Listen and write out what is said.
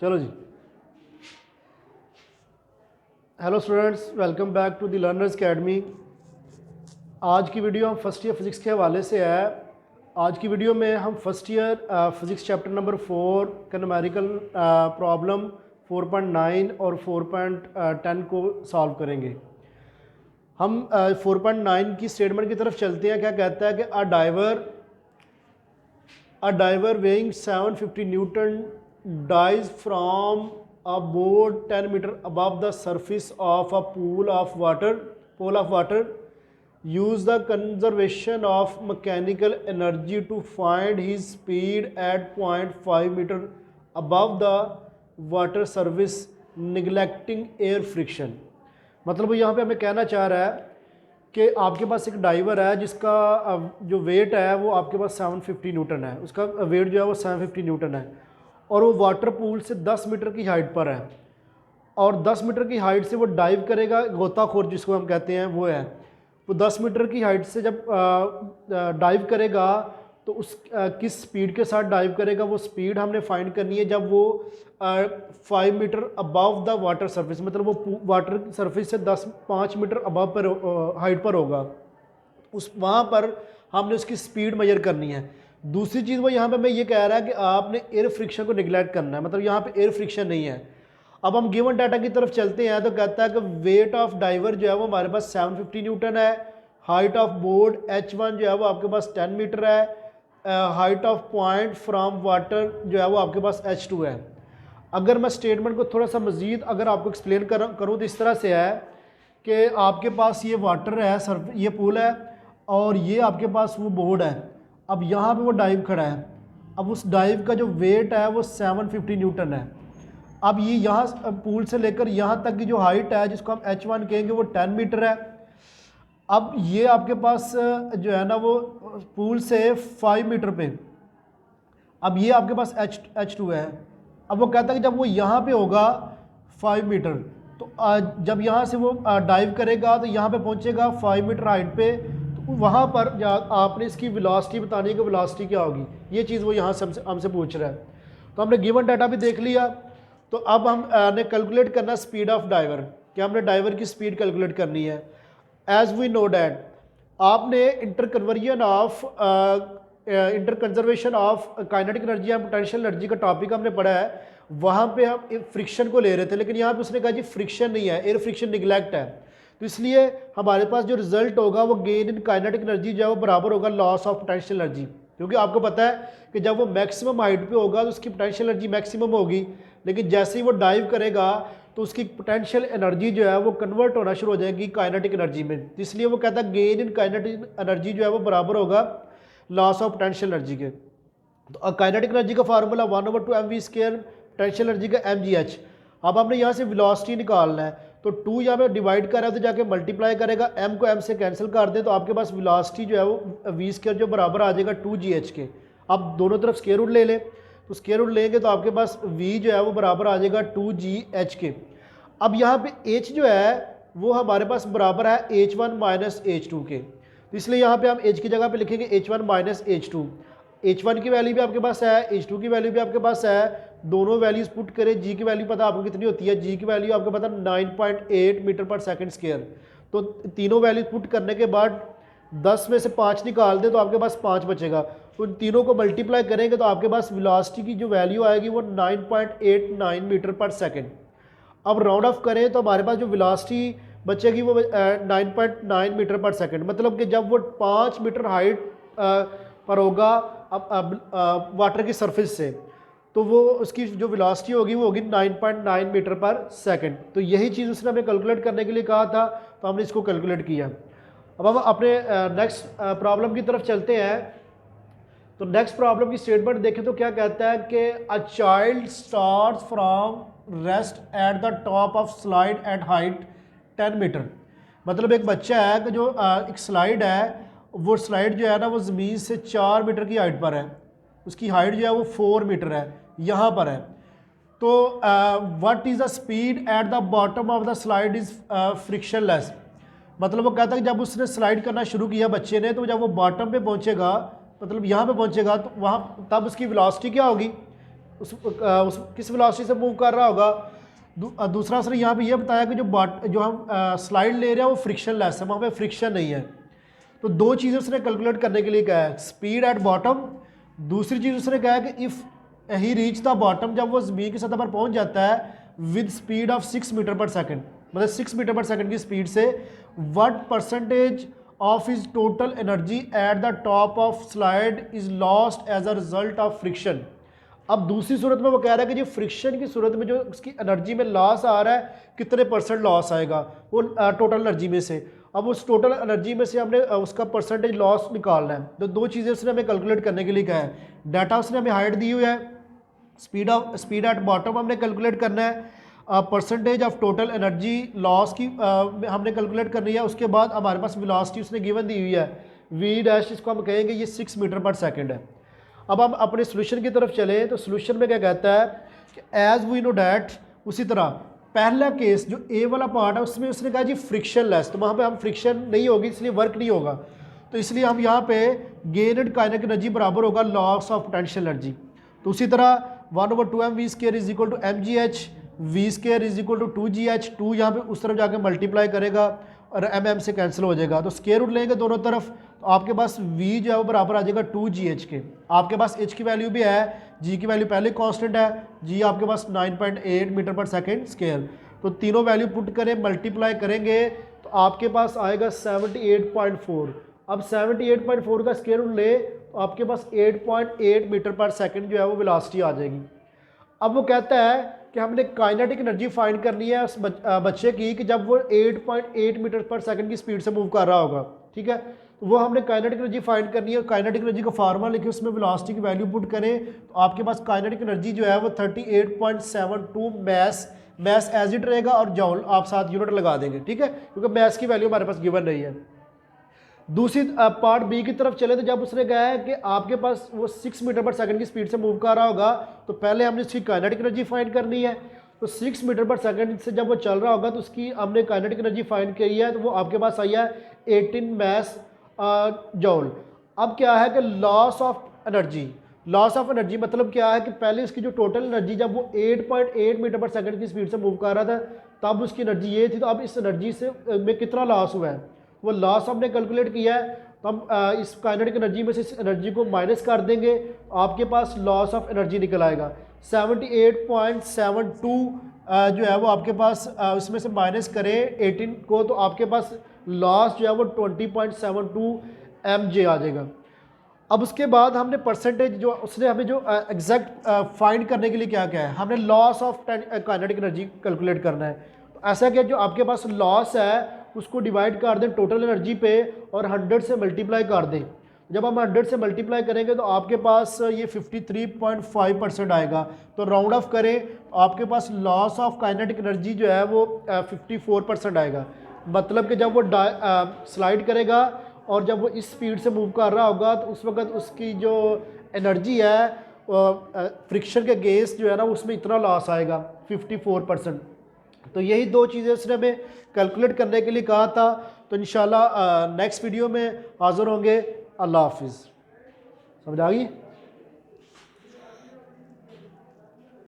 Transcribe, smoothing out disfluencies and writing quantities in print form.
चलो जी। Hello students, welcome back to the learners academy. आज की वीडियो हम फर्स्ट ईयर फिज़िक्स के हवाले से है। आज की वीडियो में हम first year physics chapter number 4 का न्यूमेरिकल प्रॉब्लम 4.9 और 4.10 को सॉल्व करेंगे। हम 4.9 की स्टेटमेंट की तरफ चलते हैं। क्या कहता है कि a diver weighing 750 Newton dives from a board 10 meter above the surface of a pool of water. Use the conservation of mechanical energy to find his speed at 0.5 meter above the water surface, neglecting air friction। मतलब वो यहाँ पे हमें कहना चाह रहा है कि आपके पास एक डाइवर है जिसका जो वेट है वो आपके पास 750 न्यूटन है। उसका वेट जो है वो 750 न्यूटन है और वो वाटर पूल से 10 मीटर की हाइट पर है और 10 मीटर की हाइट से वो डाइव करेगा। गोताखोर जिसको हम कहते हैं वो है, वो 10 मीटर की हाइट से जब डाइव करेगा तो उस किस स्पीड के साथ डाइव करेगा, वो स्पीड हमने फाइंड करनी है जब वो 5 metre above the water surface, मतलब वो वाटर सरफेस से 5 मीटर अबव पर हाइट पर होगा। उस वहाँ पर हमने उसकी स्पीड मेजर करनी है। दूसरी चीज़ वो यहाँ पे हमें ये कह रहा है कि आपने एयर फ्रिक्शन को निगलेक्ट करना है, मतलब यहाँ पे एयर फ्रिक्शन नहीं है। अब हम गिवन डाटा की तरफ चलते हैं तो कहता है कि वेट ऑफ डाइवर जो है वो हमारे पास 750 न्यूटन है, हाइट ऑफ बोर्ड H1 जो है वो आपके पास 10 मीटर है, height of point from water जो है वो आपके पास H2 है। अगर मैं स्टेटमेंट को थोड़ा सा मज़ीद अगर आपको एक्सप्लेन करूँ तो इस तरह से है कि आपके पास ये वाटर है, ये पूल है और ये आपके पास वो बोर्ड है। अब यहाँ पे वो डाइव खड़ा है। अब उस डाइव का जो वेट है वो 750 न्यूटन है। अब ये यहाँ पूल से लेकर यहाँ तक की जो हाइट है जिसको हम H1 कहेंगे वो 10 मीटर है। अब ये आपके पास जो है ना वो पूल से 5 मीटर पे, अब ये आपके पास H2 है। अब वो कहता है कि जब वो यहाँ पे होगा 5 मीटर तो जब यहाँ से वो डाइव करेगा तो यहाँ पे पहुँचेगा 5 मीटर हाइट पे, तो वहाँ पर आपने इसकी वेलोसिटी बतानी है कि वेलोसिटी क्या होगी। ये चीज़ वो यहाँ से हमसे पूछ रहा है। तो हमने गिवन डाटा भी देख लिया। तो अब हमने कैलकुलेट करना स्पीड ऑफ डाइवर, कि हमने डाइवर की स्पीड कैलकुलेट करनी है। एज वी नो डैट आपने inter conservation of kinetic energy and potential energy का टॉपिक हमने पढ़ा है। वहाँ पे हम फ्रिक्शन को ले रहे थे, लेकिन यहाँ पे उसने कहा जी फ्रिक्शन नहीं है, एयर फ्रिक्शन निगलेक्ट है। तो इसलिए हमारे पास जो रिजल्ट होगा वो गेन इन काइनेटिक एनर्जी जो है वो बराबर होगा लॉस ऑफ पोटेंशियल एनर्जी। क्योंकि आपको पता है कि जब वो मैक्सिमम हाइट पे होगा तो उसकी पोटेंशियल एनर्जी मैक्सिमम होगी, लेकिन जैसे ही वो डाइव करेगा तो उसकी पोटेंशियल एनर्जी जो है वो कन्वर्ट होना शुरू हो जाएगी काइनेटिक एनर्जी में। इसलिए वो कहता है गेन इन काइनेटिक एनर्जी जो है वो बराबर होगा लॉस ऑफ पोटेंशियल एनर्जी के। तो काइनेटिक एनर्जी का फार्मूला 1/2 mv², पोटेंशियल एनर्जी का mgh। अब हमने यहाँ से वेलोसिटी निकालना है तो 2 यहाँ पे डिवाइड कर रहा है तो जाके मल्टीप्लाई करेगा, m को m से कैंसिल कर दे तो आपके पास वेलोसिटी जो है वो v² जो बराबर आ जाएगा 2gh के। अब दोनों तरफ स्क्वायर रूट ले ले, तो स्क्वायर रूट लेंगे तो आपके पास v जो है वो बराबर आ जाएगा 2gh के। अब यहाँ पे h जो है वो हमारे पास बराबर है h1 माइनस h2 के, तो इसलिए यहाँ पे हम h की जगह पे लिखेंगे h1 माइनस h2। h1 की वैल्यू भी आपके पास है, h2 की वैल्यू भी आपके पास है। दोनों वैल्यूज पुट करें, g की वैल्यू पता आपको कितनी होती है, g की वैल्यू आपको पता 9.8 मीटर पर सेकंड स्क्वायर। तो तीनों वैल्यूज पुट करने के बाद 10 में से 5 निकाल दे तो आपके पास 5 बचेगा। तो इन तीनों को मल्टीप्लाई करेंगे तो आपके पास वेलोसिटी की जो वैल्यू आएगी वो 9.89 मीटर पर सेकंड। अब राउंड ऑफ करें तो हमारे पास जो वेलोसिटी बचेगी वो 9.9 मीटर पर सेकंड, मतलब कि जब वो 5 मीटर हाइट पर होगा अब वाटर की सरफेस से, तो वो उसकी जो वेलोसिटी होगी वो होगी 9.9 मीटर पर सेकंड। तो यही चीज़ उसने हमें कैलकुलेट करने के लिए कहा था, तो हमने इसको कैलकुलेट किया। अब हम अपने नेक्स्ट प्रॉब्लम की तरफ चलते हैं। तो नेक्स्ट प्रॉब्लम की स्टेटमेंट देखें तो क्या कहता है कि a child starts from rest at the top of slide at height 10 metre. मतलब एक बच्चा है कि जो एक स्लाइड है, वो स्लाइड जो है ना वो ज़मीन से 4 मीटर की हाइट पर है, उसकी हाइट जो है वो 4 मीटर है, यहाँ पर है। तो what is the speed at the bottom of the slide is frictionless. मतलब वो कहता है कि जब उसने स्लाइड करना शुरू किया बच्चे ने, तो जब वो बॉटम पे पहुँचेगा, मतलब यहाँ पे पहुँचेगा, तो वहाँ तब उसकी वेलोसिटी क्या होगी, उस किस वेलोसिटी से मूव कर रहा होगा। दूसरा उसने यहाँ पे ये बताया कि जो हम स्लाइड ले रहे हैं वो फ्रिक्शन लेस है, वहाँ पे फ्रिक्शन नहीं है। तो दो चीज़ें उसने कैलकुलेट करने के लिए कहा है, स्पीड एट बॉटम। दूसरी चीज़ उसने कहा है कि if he reach the bottom, जब वो ज़मीन की सतह पर पहुँच जाता है with speed of 6 metre per second, मतलब 6 मीटर पर सेकंड की स्पीड से, what percentage of his total energy at the top of slide is lost as a result of friction. अब दूसरी सूरत में वो कह रहा है कि जो फ्रिक्शन की सूरत में जो उसकी एनर्जी में लॉस आ रहा है, कितने परसेंट लॉस आएगा वो टोटल एनर्जी में से। अब उस टोटल एनर्जी में से हमने उसका परसेंटेज लॉस निकालना है। तो दो चीज़ें उसने हमें कैलकुलेट करने के लिए कहा है। डाटा उसने हमें हाइट दी हुई है, स्पीड एट बॉटम हमने कैलकुलेट करना है, percentage of total energy loss की हमने कैलकुलेट करनी है। उसके बाद हमारे पास वेलोसिटी उसने गिवन दी हुई है वी डैश, इसको हम कहेंगे ये 6 मीटर पर सेकंड है। अब हम अपने सोल्यूशन की तरफ चले तो सोल्यूशन में क्या कहता है कि एज वी नो डैट, उसी तरह पहला केस जो ए वाला पार्ट है उसमें उसने कहा जी फ्रिक्शन लेस, तो वहाँ पे हम फ्रिक्शन नहीं होगी इसलिए वर्क नहीं होगा, तो इसलिए हम यहाँ पे गेन एंड काइनेटिक एनर्जी बराबर होगा लॉस ऑफ पोटेंशियल एनर्जी। तो उसी तरह 1/2 mv² is equal to mgh, v² is equal to 2gh, 2 यहाँ पे उस तरफ जाके मल्टीप्लाई करेगा और mm से कैंसिल हो जाएगा, तो स्क्वायर रूट लेंगे दोनों तरफ, तो आपके पास v जो है वो बराबर आ जाएगा 2gh के। आपके पास h की वैल्यू भी है, g की वैल्यू पहले कांस्टेंट है, g आपके पास 9.8 मीटर पर सेकेंड स्क्वायर, तो तीनों वैल्यू पुट करें मल्टीप्लाई करेंगे तो आपके पास आएगा 78.4। अब 78.4 का स्क्वायर रूट ले तो आपके पास 8.8 मीटर पर सेकंड जो है वो वेलोसिटी आ जाएगी। अब वो कहता है कि हमने काइनेटिक एनर्जी फाइंड करनी है उस बच्चे की कि जब वो 8.8 मीटर पर सेकंड की स्पीड से मूव कर रहा होगा, ठीक है, तो वो हमने काइनेटिक एनर्जी फाइंड करनी है। काइनेटिक एनर्जी का फार्मूला लिखे उसमें वेलोसिटी की वैल्यू पुट करें तो आपके पास काइनेटिक एनर्जी जो है वो 38.72 मैस एज इट रहेगा और जॉल आप साथ यूनिट लगा देंगे, ठीक है, क्योंकि मैस की वैल्यू हमारे पास गिवन नहीं है। दूसरी पार्ट बी की तरफ चले तो जब उसने कहा है कि आपके पास वो 6 मीटर पर सेकंड की स्पीड से मूव कर रहा होगा तो पहले हमने उसकी काइनेटिक एनर्जी फाइंड करनी है। तो 6 मीटर पर सेकंड से जब वो चल रहा होगा तो उसकी हमने काइनेटिक एनर्जी फाइंड करी है, तो वो आपके पास आई है 18 मैस जॉल। अब क्या है कि लॉस ऑफ एनर्जी मतलब क्या है कि पहले उसकी जो टोटल एनर्जी जब वो 8.8 मीटर पर सेकंड की स्पीड से मूव कर रहा था तब उसकी एनर्जी ये थी, तो अब इस एनर्जी से में कितना लॉस हुआ है वो लॉस हमने कैलकुलेट किया है। तो हम इस काइनेटिक एनर्जी में से इस एनर्जी को माइनस कर देंगे, आपके पास लॉस ऑफ एनर्जी निकल आएगा 78.72 जो है वो आपके पास उसमें से माइनस करें 18 को तो आपके पास लॉस जो है वो 20.72 mj आ जाएगा। अब उसके बाद हमने परसेंटेज जो उसने हमें जो एग्जैक्ट फाइंड करने के लिए क्या है, हमने loss of kinetic energy calculate करना है। तो ऐसा कि जो आपके पास लॉस है उसको डिवाइड कर दें टोटल एनर्जी पे और 100 से मल्टीप्लाई कर दें। जब हम 100 से मल्टीप्लाई करेंगे तो आपके पास ये 53.5% आएगा, तो राउंड ऑफ करें तो आपके पास लॉस ऑफ काइनेटिक एनर्जी जो है वो 54% आएगा। मतलब कि जब वो स्लाइड करेगा और जब वो इस स्पीड से मूव कर रहा होगा तो उस वक्त उसकी जो एनर्जी है फ्रिक्शन के अगेंस्ट जो है ना उसमें इतना लॉस आएगा 54%। तो यही दो चीज़ें उसने हमें कैलकुलेट करने के लिए कहा था। तो इंशाल्लाह नेक्स्ट वीडियो में हाज़िर होंगे। अल्लाह हाफिज़। समझ आ गई।